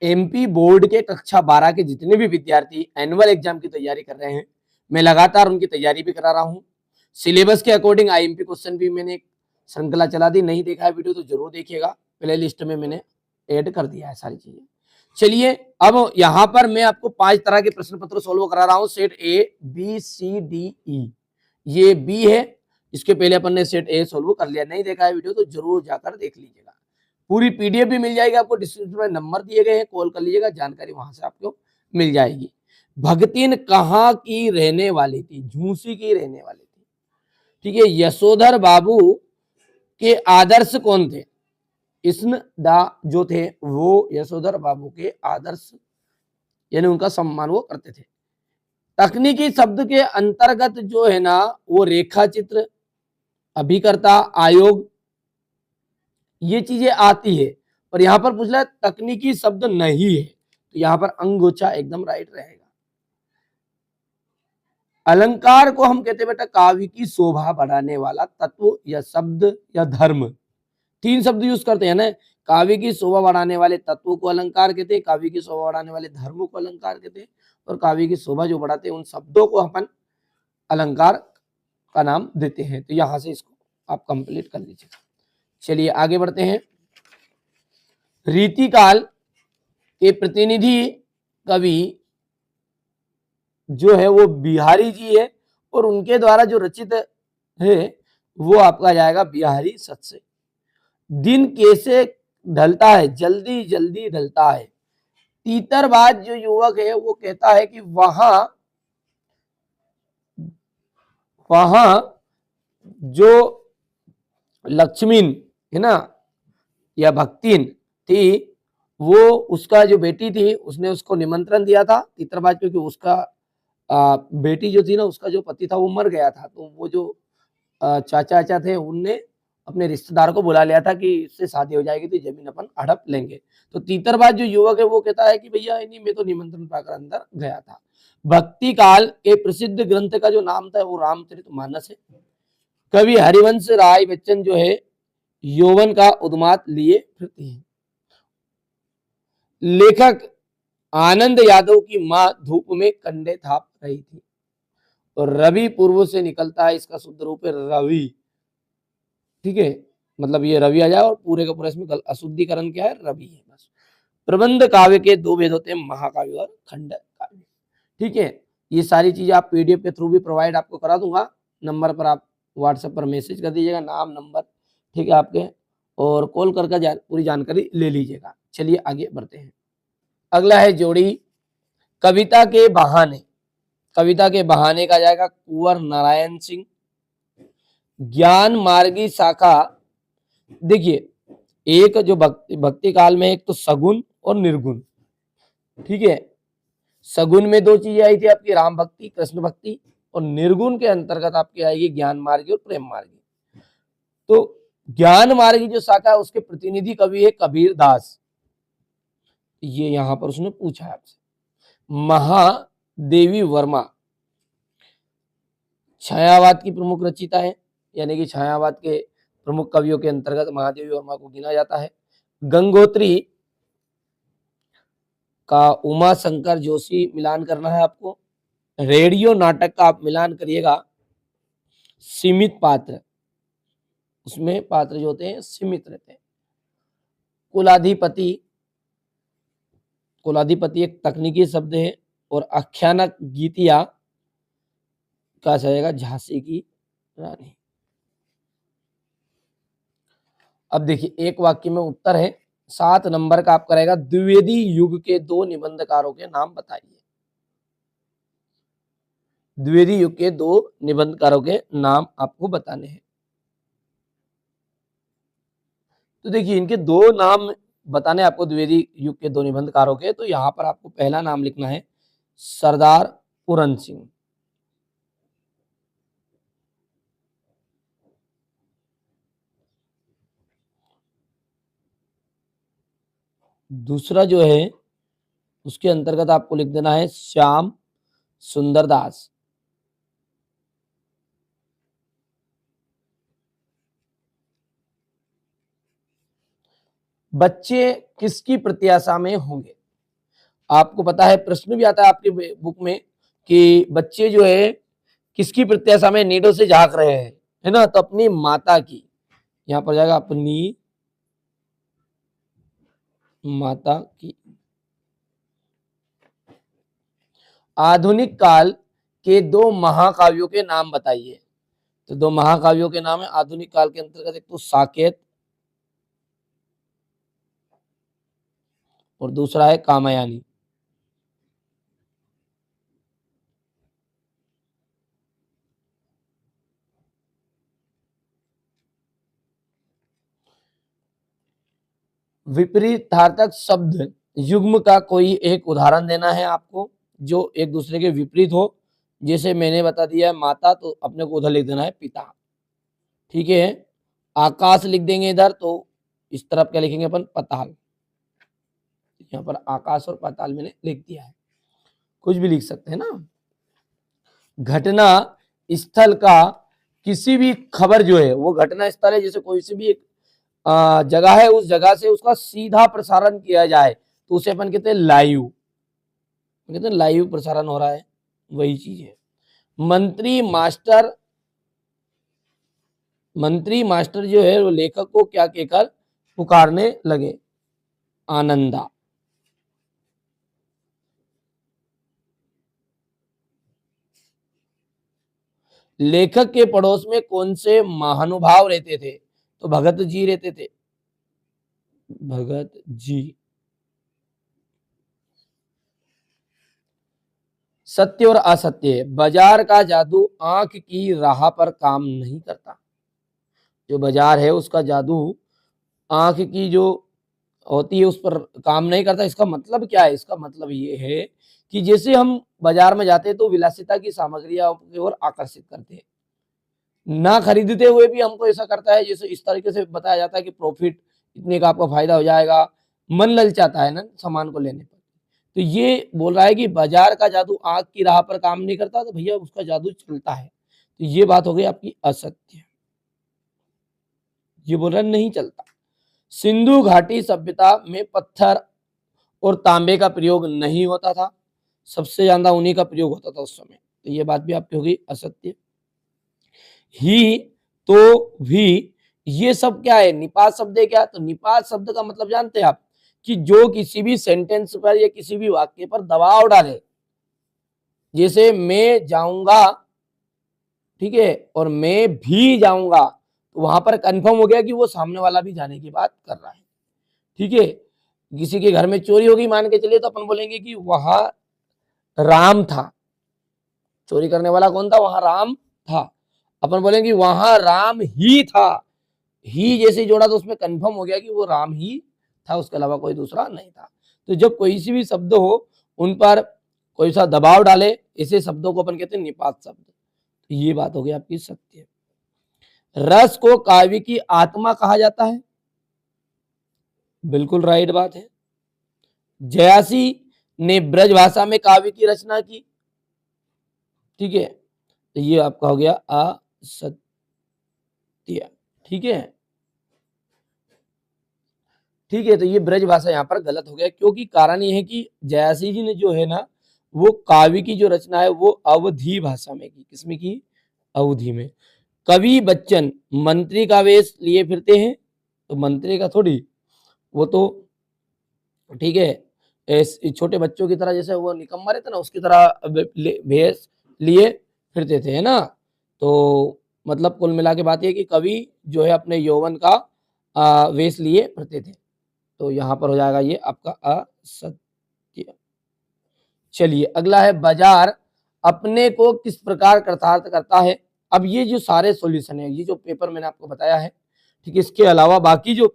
MP board के कक्षा 12 के जितने भी विद्यार्थी एनुअल एग्जाम की तैयारी कर रहे हैं, मैं लगातार उनकी तैयारी भी करा रहा हूँ। सिलेबस के अकॉर्डिंग आईएमपी क्वेश्चन भी मैंने एक श्रृंखला चला दी। नहीं देखा है वीडियो तो जरूर देखिएगा, प्ले लिस्ट में मैंने ऐड कर दिया है सारी चीजें। चलिए अब यहाँ पर मैं आपको 5 तरह के प्रश्न पत्र सोल्व करा रहा हूँ। Set A B C D E, ये बी है, इसके पहले अपन ने सेट ए सोल्व कर लिया। नहीं देखा है वीडियो तो जरूर जाकर देख लीजिएगा। पूरी पीडीएफ भी मिल जाएगी आपको, डिस्क्रिप्शन में नंबर दिए गए हैं, कॉल कर लीजिएगा, जानकारी वहां से आपको मिल जाएगी। भगतीन कहाँ की रहने वाली थी? झूसी की रहने वाली थी। ठीक है, यशोधर बाबू के आदर्श कौन थे? कृष्ण दा जो थे वो यशोधर बाबू के आदर्श यानी उनका सम्मान वो करते थे। तकनीकी शब्द के अंतर्गत जो है ना वो रेखा चित्र, अभिकर्ता, आयोग, ये चीजें आती है। पर यहां पर पूछ रहा है तकनीकी शब्द नहीं है, तो यहां पर अंगोछा एकदम राइट रहेगा। अलंकार को हम कहते हैं बेटा काव्य की शोभा बढ़ाने वाला तत्व या शब्द या धर्म। 3 शब्द यूज करते हैं ना, काव्य की शोभा बढ़ाने वाले तत्वों को अलंकार कहते हैं, काव्य की शोभा बढ़ाने वाले धर्मों को अलंकार कहते हैं, और काव्य की शोभा जो बढ़ाते हैं उन शब्दों को अपन अलंकार का नाम देते हैं। तो यहां से इसको आप कंप्लीट कर लीजिए। चलिए आगे बढ़ते हैं। रीतिकाल के प्रतिनिधि कवि जो है वो बिहारी जी है, और उनके द्वारा जो रचित है वो आपका जाएगा बिहारी सत से। दिन कैसे ढलता है? जल्दी जल्दी ढलता है। तीतरबाज जो युवक है वो कहता है कि वहां जो लक्ष्मीन है ना या भक्तिन थी, वो उसका जो बेटी थी उसने उसको निमंत्रण दिया था तीतरबाज, क्योंकि उसका बेटी जो थी ना उसका जो पति था वो मर गया था। तो वो जो चाचा चाचा थे उनने अपने रिश्तेदार को बुला लिया था कि इससे शादी हो जाएगी तो जमीन अपन हड़प लेंगे। तो तीतरबाज जो युवक है वो कहता है कि भैया नहीं, मैं तो निमंत्रण पाकर अंदर गया था। भक्ति काल के प्रसिद्ध ग्रंथ का जो नाम था वो रामचरितमानस है। कवि हरिवंश राय बच्चन जो है यौवन का उन्माद लिए फिरते हैं। लेखक आनंद यादव की मां धूप में कंडे थाप रही थी। और रवि पूर्व से निकलता है, इसका शुद्ध रूप है रवि। ठीक है, मतलब ये रवि आ जाए और पूरे का पूरा इसमें अशुद्धिकरण क्या है? रवि है बस। प्रबंध काव्य के 2 भेद होते हैं, महाकाव्य और खंड काव्य। ठीक है, ये सारी चीजें आप पीडीएफ के थ्रू भी प्रोवाइड आपको करा दूंगा। नंबर पर आप व्हाट्सएप पर मैसेज कर दीजिएगा, नाम नंबर, ठीक है आपके, और कॉल करके पूरी जानकारी ले लीजिएगा। चलिए आगे बढ़ते हैं। अगला है जोड़ी कविता के बहाने। कविता के बहाने का जाएगा कुंवर नारायण सिंह। ज्ञान मार्गी शाखा, देखिए एक जो भक्ति काल में एक तो सगुन और निर्गुण। ठीक है, सगुन में 2 चीजें आई थी आपकी, राम भक्ति, कृष्ण भक्ति, और निर्गुण के अंतर्गत आपकी आएगी ज्ञान मार्गी और प्रेम मार्गी। तो ज्ञान मार्गी जो शाखा है उसके प्रतिनिधि कवि है कबीर दास। ये यहां पर उसने पूछा है आपसे। महादेवी वर्मा छायावाद की प्रमुख रचयिता है, यानी कि छायावाद के प्रमुख कवियों के अंतर्गत महादेवी वर्मा को गिना जाता है। गंगोत्री का उमा शंकर जोशी मिलान करना है आपको। रेडियो नाटक का आप मिलान करिएगा सीमित पात्र, उसमें पात्र जो होते हैं सीमित रहते हैं। कुलाधिपति, कुलाधिपति एक तकनीकी शब्द है, और आख्यानक गीतिया का जाएगा झांसी की रानी। अब देखिए एक वाक्य में उत्तर है। 7 नंबर का आपका रहेगा द्विवेदी युग के 2 निबंधकारों के नाम बताइए। द्विवेदी युग के 2 निबंधकारों के नाम आपको बताने हैं। तो देखिए इनके 2 नाम बताने आपको द्विवेदी युग के 2 निबंधकारों के। तो यहां पर आपको पहला नाम लिखना है सरदार पूरन सिंह। दूसरा जो है उसके अंतर्गत आपको लिख देना है श्याम सुंदर दास। बच्चे किसकी प्रत्याशा में होंगे? आपको पता है प्रश्न भी आता है आपके बुक में कि बच्चे जो है किसकी प्रत्याशा में नीडों से झांक रहे हैं, है ना, तो अपनी माता की, यहां पर जाएगा अपनी माता की। आधुनिक काल के दो महाकाव्यों के नाम बताइए। तो दो महाकाव्यों के नाम है आधुनिक काल के अंतर्गत, एक तो साकेत और दूसरा है कामयानी। विपरीतार्थक शब्द युग्म का कोई एक उदाहरण देना है आपको जो एक दूसरे के विपरीत हो। जैसे मैंने बता दिया है माता, तो अपने को उधर लिख देना है पिता। ठीक है, आकाश लिख देंगे इधर, तो इस तरफ क्या लिखेंगे अपन, पताल। यहाँ पर आकाश और पाताल मैंने लिख दिया है, कुछ भी लिख सकते हैं ना। घटना स्थल का किसी भी खबर जो है वो घटना स्थल है, जैसे कोई सी भी एक जगह है, उस जगह से उसका सीधा प्रसारण किया जाए तो उसे अपन कहते हैं लाइव, कहते हैं लाइव प्रसारण हो रहा है, वही चीज है। मंत्री मास्टर जो है वो लेखक को क्या कहकर पुकारने लगे, आनंदा। लेखक के पड़ोस में कौन से महानुभाव रहते थे, तो भगत जी रहते थे, भगत जी। सत्य और असत्य, बाजार का जादू आंख की राह पर काम नहीं करता। जो बाजार है उसका जादू आंख की जो होती है उस पर काम नहीं करता। इसका मतलब क्या है, इसका मतलब ये है कि जैसे हम बाजार में जाते हैं तो विलासिता की सामग्रियों की ओर आकर्षित करते हैं, ना खरीदते हुए भी हमको ऐसा करता है, जैसे इस तरीके से बताया जाता है कि प्रॉफिट इतने का आपका फायदा हो जाएगा, मन ललचाता है ना सामान को लेने पर। तो ये बोल रहा है कि बाजार का जादू आंख की राह पर काम नहीं करता, तो भैया उसका जादू चलता है। तो ये बात हो गई आपकी असत्य, ये बोल रहा है नहीं चलता। सिंधु घाटी सभ्यता में पत्थर और तांबे का प्रयोग नहीं होता था, सबसे ज्यादा उन्हीं का प्रयोग होता था उस समय, तो ये बात भी आपकी होगी असत्य। ही तो भी, ये सब क्या है, निपात शब्द है क्या, तो निपात शब्द का मतलब जानते हैं आप कि जो किसी भी सेंटेंस पर या किसी भी वाक्य पर दबाव डाले। जैसे मैं जाऊंगा, ठीक है, और मैं भी जाऊंगा, तो वहां पर कंफर्म हो गया कि वो सामने वाला भी जाने की बात कर रहा है। ठीक है, किसी के घर में चोरी होगी मान के चलिए, तो अपन बोलेंगे कि वहां राम था, चोरी करने वाला कौन था, वहां राम था। अपन बोलेंगे वहां राम ही था, ही जैसे जोड़ा तो उसमें कंफर्म हो गया कि वो राम ही था, उसके अलावा कोई दूसरा नहीं था। तो जब कोई सी भी शब्द हो उन पर कोई सा दबाव डाले, ऐसे शब्दों को अपन कहते हैं निपात शब्द। तो ये बात हो गई आपकी सत्य। रस को काव्य की आत्मा कहा जाता है, बिल्कुल राइट बात है। जयासी ने ब्रज भाषा में काव्य की रचना की, ठीक है, तो ये आपका हो गया असत्य। ठीक है, ठीक है, तो ये ब्रज भाषा यहाँ पर गलत हो गया, क्योंकि कारण ये है कि जयासी जी ने जो है ना वो काव्य की जो रचना है वो अवधी भाषा में की, किसमें की, अवधी में। कवि बच्चन मंत्री का वेश लिए फिरते हैं, तो मंत्री का थोड़ी, वो तो ठीक है छोटे बच्चों की तरह, जैसे वो निकम्मा रहते ना उसकी तरह भेष लिए फिरते थे, है ना। तो मतलब कुल मिला के बात ये कि कवि जो है अपने यौवन का वेश लिए फिरते थे, तो यहाँ पर हो जाएगा ये आपका असत्य। चलिए अगला है, बाजार अपने को किस प्रकार कृतार्थ करता है। अब ये जो सारे सॉल्यूशन है, ये जो पेपर मैंने आपको बताया है, ठीक, इसके अलावा बाकी जो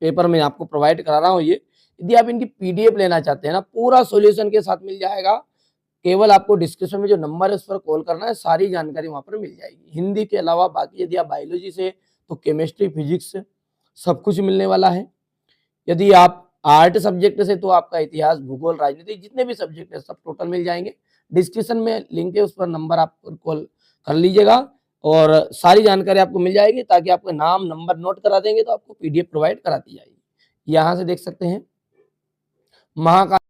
पेपर मैं आपको प्रोवाइड करा रहा हूँ, ये यदि आप इनकी पीडीएफ लेना चाहते हैं ना, पूरा सॉल्यूशन के साथ मिल जाएगा। केवल आपको डिस्क्रिप्शन में जो नंबर है उस पर कॉल करना है, सारी जानकारी वहां पर मिल जाएगी। हिंदी के अलावा बाकी यदि आप बायोलॉजी से, तो केमिस्ट्री, फिजिक्स सब कुछ मिलने वाला है। यदि आप आर्ट सब्जेक्ट से, तो आपका इतिहास, भूगोल, राजनीति, जितने भी सब्जेक्ट है सब टोटल मिल जाएंगे। डिस्क्रिप्शन में लिंक है, उस पर नंबर आप कॉल कर लीजिएगा और सारी जानकारी आपको मिल जाएगी, ताकि आपका नाम नंबर नोट करा देंगे तो आपको पीडीएफ प्रोवाइड कराती जाएगी। यहाँ से देख सकते हैं महाकाल